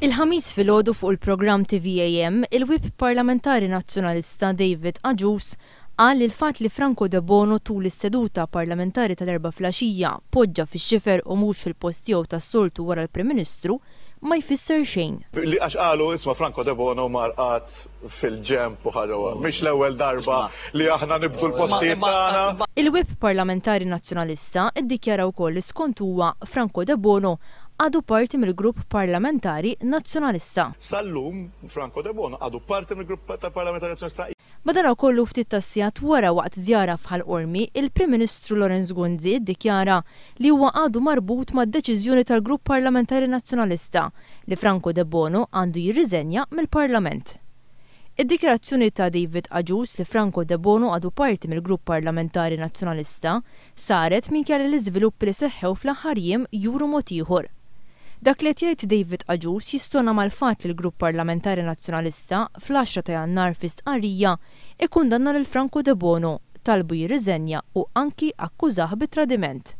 Il-ħamis filgħodu fuq il-programm TVAM, il-Whip Parlamentari Nazzjonalista David Agius qal li l-fatt li Franco De Bono tul is-seduta parlamentari tal-erba' filgħaxija poġġa fix-xifer u mhux fil-post tiegħu tas-soltu wara l-Prim Ministru ma jfisser xejn. Li għax qalu isma' Franco De Bono marqat fil-ġemp u ħaġa mhix l-ewwel darba li aħna nibdu l-postijiet tagħna. Il-Whip Parlamentari Nazzjonalista iddikjara wkoll li skont huwa Franco De Bono għadu parti mill-Grupp Parlamentari Nazzjonalista. Sal-lum Franco De Bono għadu parti mill-Grupp Parlamentari Nazzjonalista. Madana kollu ftit tassijat wara waqt żjara f'Ħal Qormi, il-Prim Ministru Lorenz Gunzi ddikjara li huwa għadu marbut mad-deċiżjoni tal-Grupp Parlamentari Nazzjonalista li Franco De Bono għandu jirriżenja mill-Parlament. Id-dikjarazzjoni ta' David Agius li Franco De Bono għadu parti mill-Grupp Parlamentari Nazzjonalista saret minkejja l-iżviluppi li seħħew fl-aħħar jiem juru mod ieħor. Dak li jgħid David Agius jistonna mal-fatt li l-Grupp Parlamentari Nazzjonalista fl-10 ta' Jannar fi stqarrija ikkundanna lil Franco De Bono talbu jirriżenja u anki akkużah bit-tradiment.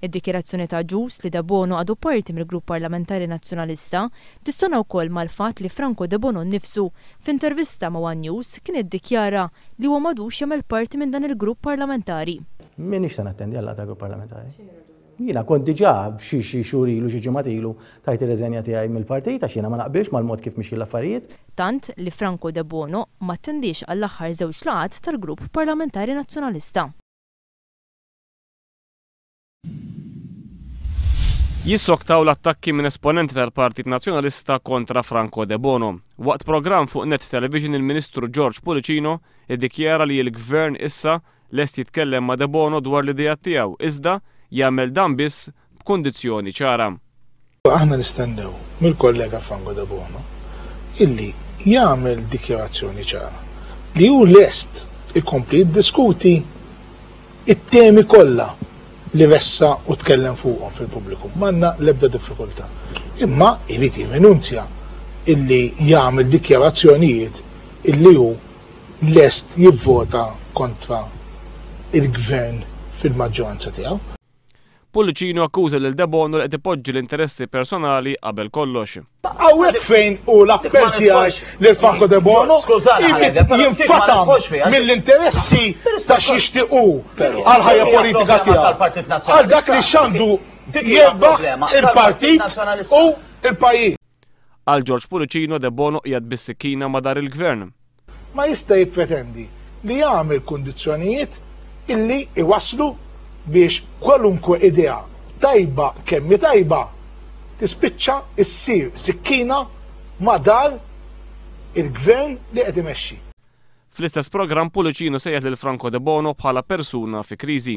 Id-dikjerazzjoni ta' Agius li De Bono għadu parti mill-Grupp Parlamentari Nazzjonalista tistonna wkoll mal-fatt li Franco De Bono nnifsu f'intervista ma' One News kien iddikjara li huwa m'għadux jagħmel parti minn dan il-grupp parlamentari. M'iniex se nattendi għal ta' grupp parlamentari. Jiena kont diġà xi xhur ilu xi ġimgħat ilu tajt ir-reżenja tiegħi mill-partit għax jiena ma naqbilx mal-mod kif mixi l-affarijiet. Tant li Franco De Bono ma attendix għall-aħħar żewġ laqgħat tal-Grupp Parlamentari Nazzjonalista. Jissoktaw l-attakki minn esponenti tal-Partit Nazzjonalista kontra Franco De Bono. Waqt programm fuq Net Television il-Ministru George Policino iddikjara li l-Gvern issa lest jitkellem ma' De Bono dwar l-idejat tiegħu iżda jagħmel dan biss b'kundizzjoni ċara. Aħna nistennew mill-kollega Franco De Bono illi jagħmel dikjarazzjoni ċara li hu lest ikompli jiddiskuti it-temi kollha li vessa u tkellem fuqhom fil-pubbliku. M'għandna l-ebda diffikultà. Imma irid jirrinunzja illi jagħmel dikjarazzjonijiet illi hu lest jivvota kontra il-gvern fil-maġġoranza tiegħu. Policino akkuża lil De Bono li qed ipoġġi l-interessi personali qabel kollox. Hawnhekk fejn u l-appell tiegħi lil Franco De Bono jinfatam mill-interessi ta' xi jixtiequ għal ħajja politika tiegħu. Għal dak li xandu jirbaħ il-partit u il-pajjiż. Għal George Policino De Bono qiegħed bis-sikkina ma' dar il-gvern. Ma jista' jippretendi li jagħmel kundizzjonijiet illi iwasslu biex kwalunkwe idea tajba kemmi tajba tispiċċa issir sikkina ma' dar il-gvern li qed imexxi. Fl-istess programm Policino sejjaħ lil Franco De Bono bħala persuna fi kriżi.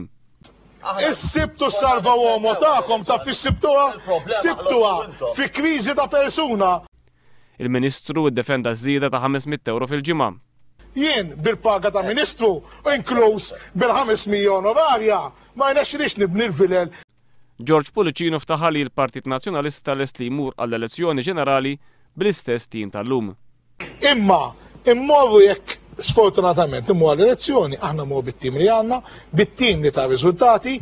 Issibtu salva uomo tagħkom ta' fissibtuha, sibtuha fi kriżi ta' persuna. Il-Ministru iddefenda żieda ta' 500 euro fil-ġimgħa. Jien bil-paga ta' Ministru inkluż bil-5 miljun onorarja ma jnexxilix nibni l-vilel. George Policino ftaħa li l-Partit Nazzjonalista lest li jmur għall-elezzjoni ġenerali bl-istess tim tal-lum. Imma immorru jekk sfortunatament immu għall-elezzjoni aħna mmorru bit-tim li għandna, bit-tim li ta' riżultati.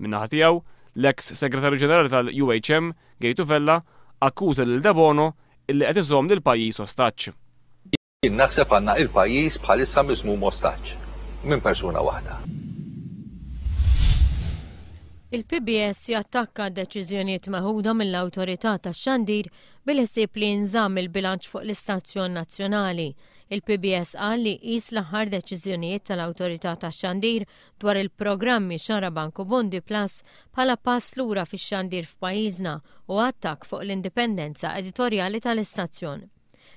Min-naħa tiegħu l-eks Segretarju Ġenerali tal-UHM Gejtu Vella akkuża lil De Bono illi qed iżomm lill-pajjiż ostaġġ. Naħseb għandna il-pajjiż bħalissa miżmum ostaġġ minn persuna waħda. Il-PBS jattakka deċiżjonijiet meħuda mill-awtorità tax-Xandir bil-ħsieb li nżamm il-bilanċ fuq l-istazzjon nazzjonali. Il-PBS qal li qis l-aħħar deċiżjonijiet tal-awtorità tax-Xandir dwar il-programmi Xarabank u Bondi Plus bħala pass lura fix-Xandir f'pajjiżna u attakk fuq l-indipendenza editorjali tal-istazzjon.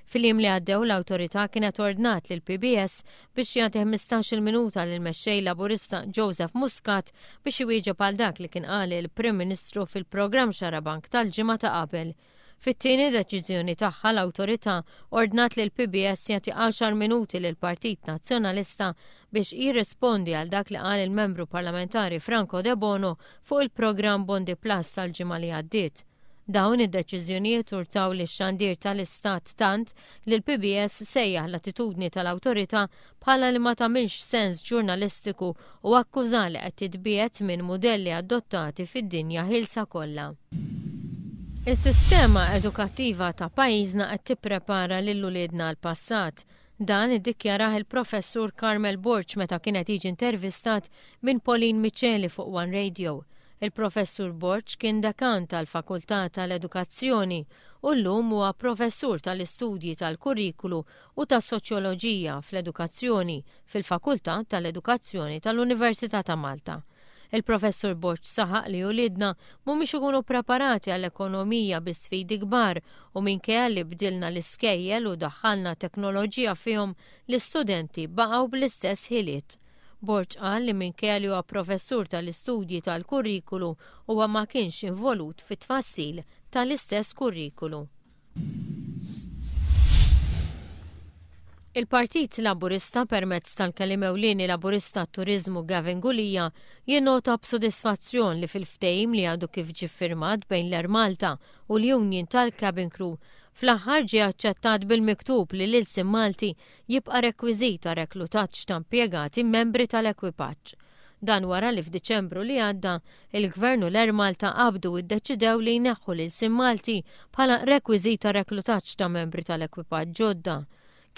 Fil-jiem li għaddew l-awtorità kienet ordnat lil PBS biex jagħti 15-il minuta lil mexxej laburista Joseph Muscat biex iwieġeb għal dak li kien qal il-Prim Ministru fil-programm Xarabank tal-ġimgħa ta' qabel. Fit-tieni deċiżjoni tagħha l-awtorità ordnat lil PBS jagħti 10 minuti lil Partit Nazzjonalista biex jirrispondi għal dak li qal il-membru parlamentari Franco De Bono fuq il-programm Bondi Plus tal-ġimgħa li għaddiet. Dawn id-deċiżjonijiet urtaw li x-xandir tal-Istat tant li l-PBS sejjaħ l-attitudni tal-awtorità bħala li ma tagħmilx sens ġurnalistiku u akkuża li qed titbiet minn mudelli adottati fid-dinja ħilsa kollha. Is-sistema edukattiva ta' pajjiżna qed tipprepara lil uliedna l-passat. Dan iddikjaraħ il-professur Carmel Borch meta kienet jiġi intervistat minn Pauline Micheli fuq One Radio. Il-professur Borch kien dekan tal-Fakultà tal-Edukazzjoni u llum huwa professur tal-istudji tal-kurrikulu u tas-soċjoloġija fl-edukazzjoni fil-Fakultà tal-Edukazzjoni tal-Università ta' Malta. Il-professur Borch saħaq li uliedna mhumiex ikunu preparati għall-ekonomija bi sfidi kbar u minkejja li bdilna l-iskejjel u daħħalna teknoloġija fihom l-istudenti baqgħu bl-istess ħiliet. Borch qal li minkejja li huwa professur tal-istudji tal-kurrikulu huwa ma kienx involut fit-tfassil tal-istess kurrikulu. Il-Partit Laburista permezz tal-kelim ewlieni Laburista Turiżmu Gavin Gulija jinnota b'sodisfazzjon li fil-ftehim li għadu kif ġie ffirmat bejn l-Air Malta u l-Union tal-Cabin Crew fl-aħħar ġie aċċettat bil-miktub li l-ilsim Malti jibqa' rekwiżit ta' reklutaġġ ta' impjegati membri tal-ekwipaġġ. Dan wara li f'Diċembru li għadda il-Gvern u l-Air Malta qabdu iddeċidew li jneħħu l-ilsim Malti bħala rekwiżit ta' reklutaġġ ta' membri tal-ekwipaġġ ġodda.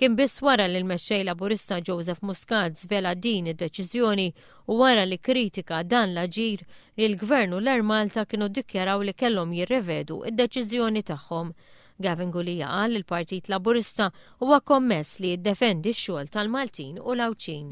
Kien biss wara li l-mexxej Laburista Joseph Muscat żvela din id-deċiżjoni u wara li kritika dan l-aġir li l-Gvern u l-Air Malta kienu ddikjaraw li kellhom jirrevedu id-deċiżjoni tagħhom. Gavin Gulija qal li l-Partit Laburista huwa kommess li jiddefendi x-xogħol tal-Maltin u l-Awċin.